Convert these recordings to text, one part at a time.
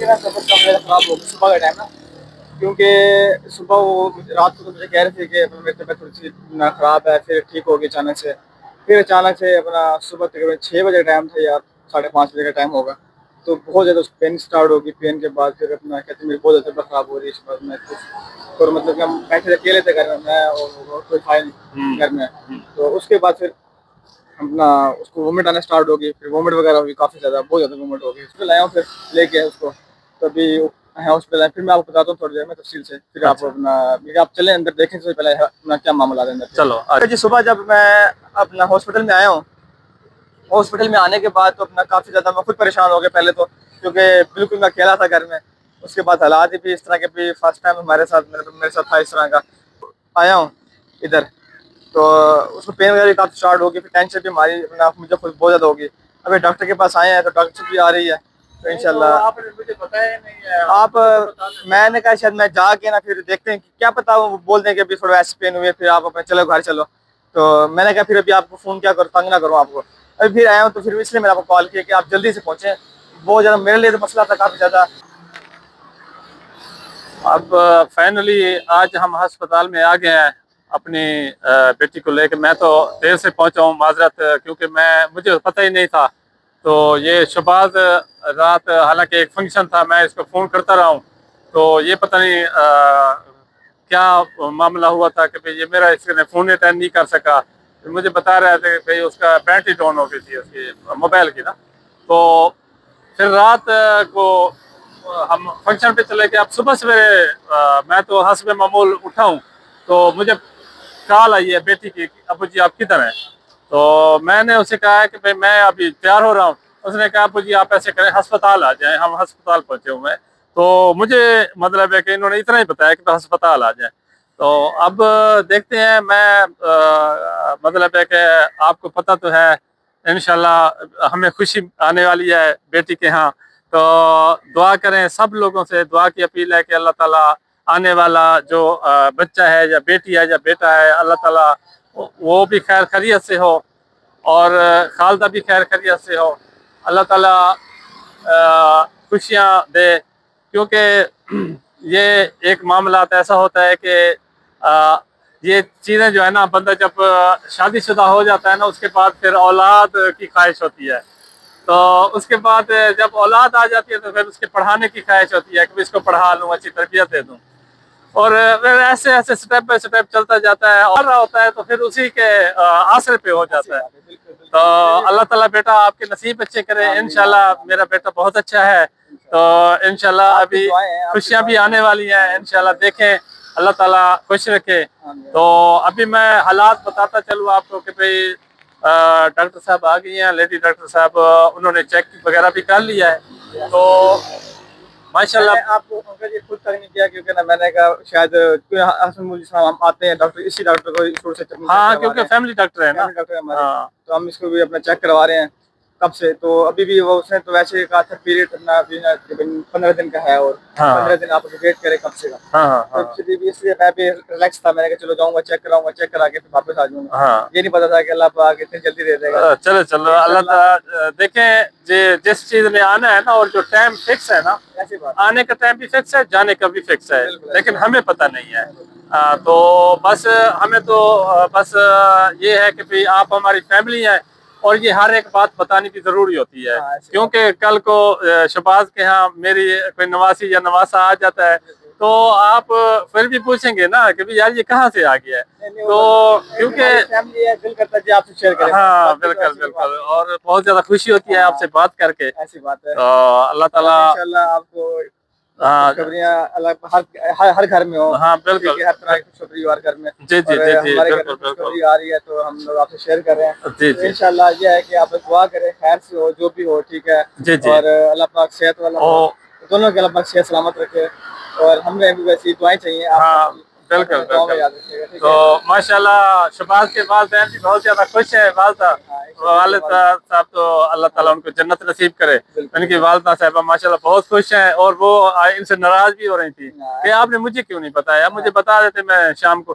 کی نا طبیعت کا میرا خراب ہو گئی صبح کا ٹائم نا، کیونکہ صبح وہ رات کو تو مجھے کہہ رہے تھے کہ میری طبیعت تھوڑی سی خراب ہے، پھر ٹھیک ہوگی اچانک سے. پھر اچانک سے اپنا صبح تقریباً 6 بجے ٹائم تھا یا 5:30 بجے کا ٹائم ہوگا، تو بہت زیادہ پین اسٹارٹ ہوگی. پین کے بعد پھر اپنا کہتے ہیں میری بہت زیادہ طبیعت خراب ہو رہی ہے اس بعد میں اور مطلب کہ ہم بیٹھے اکیلے تھے گھر میں اور کوئی تھا نہیں گھر میں. تو اس کے بعد پھر اپنا اس کو وومٹ آنا اسٹارٹ ہوگی، پھر وومٹ وغیرہ ہوگی، کافی زیادہ بہت زیادہ وومٹ ہوگی. اس کو لایا ہوں پھر لے کے اس کو، تو ابھی ہاسپٹل ہے. پھر میں آپ کو بتاتا ہوں تھوڑی دیر میں تفصیل سے. پھر آپ اپنا آپ چلیں اندر دیکھیں سے پہلے اپنا کیا معاملات ہے اندر. چلو جی صبح جب میں اپنا ہاسپٹل میں آیا ہوں، ہاسپٹل میں آنے کے بعد تو اپنا کافی زیادہ میں خود پریشان ہو گیا پہلے تو، کیونکہ بالکل میں اکیلا تھا گھر میں. اس کے بعد حالات بھی اس طرح کے بھی فرسٹ ٹائم ہمارے ساتھ میرے ساتھ تھا اس طرح کا. آیا ہوں ادھر تو اس کو پین وغیرہ کافی اسٹارٹ ہوگی، پھر ٹینشن بھی ہماری مجھے خود بہت زیادہ ہوگی. ابھی ڈاکٹر کے پاس آئے ہیں تو ڈاکٹر بھی آ رہی ہے تو انشاءاللہ. آپ نے مجھے بتایا نہیں ہے. آپ میں نے کہا شاید میں جا کے نا پھر دیکھتے ہیں کیا پتا وہ بول دیں کہ ابھی تھوڑا ایسے پین ہوئے، پھر آپ اپنے چلو گھر چلو. تو میں نے کہا پھر ابھی آپ کو فون کیا کروں، تنگ نہ کروں آپ کو. ابھی پھر آیا ہوں تو پھر اس لیے میں نے آپ کو کال کیا کہ آپ جلدی سے پہنچیں. بہت زیادہ میرے لیے تو مسئلہ تھا کافی زیادہ. اب فائنلی آج ہم ہسپتال میں آ گئے ہیں اپنی بیٹی کو لے کے. میں تو دیر سے پہنچا ہوں، معذرت، کیونکہ مجھے پتہ ہی نہیں تھا. تو یہ شباز رات حالانکہ ایک فنکشن تھا، میں اس کو فون کرتا رہا ہوں تو یہ پتہ نہیں کیا معاملہ ہوا تھا کہ یہ میرا اس نے فون اٹینڈ نہیں کر سکا. مجھے بتا رہے تھے کہ اس کا بیٹری ڈاؤن ہو گئی تھی اس کی موبائل کی نا. تو پھر رات کو ہم فنکشن پہ چلے گئے. اب صبح سویرے میں تو حسب معمول اٹھا ہوں تو مجھے کال آئی ہے بیٹی کی، ابو جی آپ کدھر ہیں؟ تو میں نے اسے کہا کہ بھائی میں ابھی تیار ہو رہا ہوں. اس نے کہا ابو جی آپ ایسے کریں ہسپتال آ جائیں. ہم ہسپتال پہنچے ہوئے ہیں. تو مجھے مطلب ہے کہ انہوں نے اتنا ہی بتایا کہ ہسپتال آ جائیں. تو اب دیکھتے ہیں. میں مطلب ہے کہ آپ کو پتہ تو ہے انشاءاللہ ہمیں خوشی آنے والی ہے بیٹی کے ہاں. تو دعا کریں، سب لوگوں سے دعا کی اپیل ہے کہ اللہ تعالیٰ آنے والا جو بچہ ہے یا بیٹی ہے یا بیٹا ہے، اللہ تعالیٰ وہ بھی خیر خیریت سے ہو اور خالدہ بھی خیر خیریت سے ہو. اللہ تعالیٰ خوشیاں دے، کیونکہ یہ ایک معاملات ایسا ہوتا ہے کہ یہ چیزیں جو ہے نا، بندہ جب شادی شدہ ہو جاتا ہے نا، اس کے بعد پھر اولاد کی خواہش ہوتی ہے. تو اس کے بعد جب اولاد آ جاتی ہے تو پھر اس کے پڑھانے کی خواہش ہوتی ہے کہ اس کو پڑھا لوں، اچھی تربیت دے دوں. اور پھر ایسے ایسے سٹیپ بائی سٹیپ چلتا جاتا ہے اور رہا ہوتا ہے تو پھر اسی کے آسرے پہ ہو جاتا ہے. تو اللہ تعالیٰ بیٹا آپ کے نصیب اچھے کرے. انشاءاللہ میرا بیٹا بہت اچھا ہے. تو انشاءاللہ ابھی خوشیاں بھی آنے والی ہیں. انشاءاللہ دیکھیں اللہ تعالیٰ خوش رکھے. تو ابھی میں حالات بتاتا چلوں آپ کو کہ بھئی ڈاکٹر صاحب آ گئی ہیں، لیڈی ڈاکٹر صاحب. انہوں نے چیک وغیرہ بھی کر لیا ہے. تو ماشاءاللہ آپ کو خود تک نہیں کیا کیونکہ نا میں نے کہا شاید ہم آتے ہیں ڈاکٹر اسی ڈاکٹر کو ہاں، کیونکہ فیملی ڈاکٹر ہے نا. ڈاکٹر ہمارے، تو ہم اس کو بھی اپنا چیک کروا رہے ہیں کب سے. تو ابھی بھی وہ اس نے تو ویسے کہا تھا پیریڈ 15 دن کا ہے اور 15 دن آپ ویٹ کریں کم سے کم. تو اس لیے میں بھی ریلیکس تھا. میں نے کہا چلو جاؤں گا چیک کراؤں گا، چیک کرا کے پھر واپس آ جاؤں گا. یہ نہیں پتا تھا کہ اللہ پاک اتنی جلدی دے دے گا. چلو اللہ تعالیٰ دیکھیں جس چیز میں آنا ہے نا، اور جو ٹائم فکس ہے نا، آنے کا ٹائم بھی فکس ہے، جانے کا بھی فکس ہے، لیکن ہمیں پتہ نہیں ہے. تو بس ہمیں تو بس یہ ہے کہ بھئی آپ ہماری فیملی ہیں اور یہ ہر ایک بات بتانے کی ضروری ہوتی ہے. کیونکہ کل کو شباز کے ہاں میری کوئی نواسی یا نواسا آ جاتا ہے تو آپ پھر بھی پوچھیں گے نا کہ یار یہ کہاں سے آ گیا ہے. تو کیونکہ دل کرتا ہے آپ سے شیئر کریں. ہاں بالکل اور بہت زیادہ خوشی ہوتی ہے آپ سے بات کر کے. ایسی بات ہے. تو اللہ تعالیٰ انشاءاللہ آپ کو خوشخبریاں ہر گھر میں ہو. ہاں بالکل ہر طرح کی خوشخبری ہر گھر میں. جی ہمارے گھر میں بالکل خوشخبری آ رہی ہے تو ہم لوگ آپ سے شیئر کر رہے ہیں. جی تو انشاءاللہ یہ ہے کہ آپ دعا کریں خیر سے ہو جو بھی ہو، ٹھیک ہے. جی اور اللہ پاک صحت والا ہو، دونوں کے اللہ پاک صحت سلامت رکھے. اور ہمیں بھی ویسی دعائیں چاہیے. ہاں بالکل تو ماشاءاللہ شباز کے والدین بھی بہت زیادہ خوش ہیں. والد صاحب تو اللہ تعالیٰ ان کو جنت نصیب کرے. ان کی والدہ صاحبہ ماشاءاللہ بہت خوش ہیں اور وہ ان سے ناراض بھی ہو رہی تھی کہ آپ نے مجھے کیوں نہیں بتایا، مجھے بتا دیتے میں شام کو.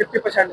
50%